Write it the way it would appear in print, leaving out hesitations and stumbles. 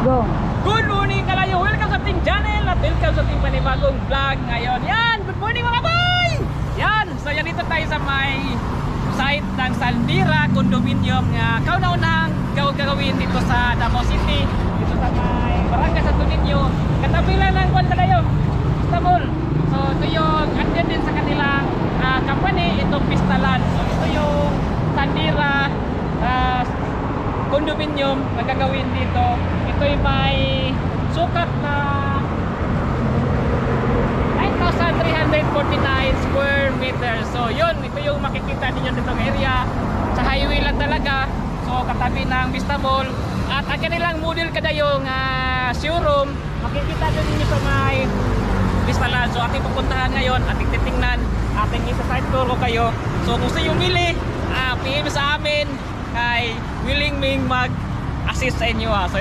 Go. Good morning kalayo! Welcome sa ating channel at welcome sa ating panibagong vlog ngayon. Yan! Good morning mga boy! Yan! So yan, dito tayo sa may site ng Sandira Condominium nga kauna-unang gagawin dito sa Davao City, dito sa may Barangay Santo Niño, katabi lang ng Juan Calayo, Istanbul. So ito yung andyan din sa kanilang company, itong Pistalan. So ito yung Sandira Condominium na gagawin dito. Ito yung may sukat na 9,349 square meters. So yun, ito yung makikita ninyo dito ng area. Sa highway lang talaga. So katabi ng Vista Mall. At ang kanilang model kada yung showroom, makikita din ninyo sa may Pistalan. So ating pupuntahan ngayon, ating titingnan, ating isa-side tour ko kayo. So kung gusto yung mili, PM sa amin, kay willing ming mag-assist sa inyo. So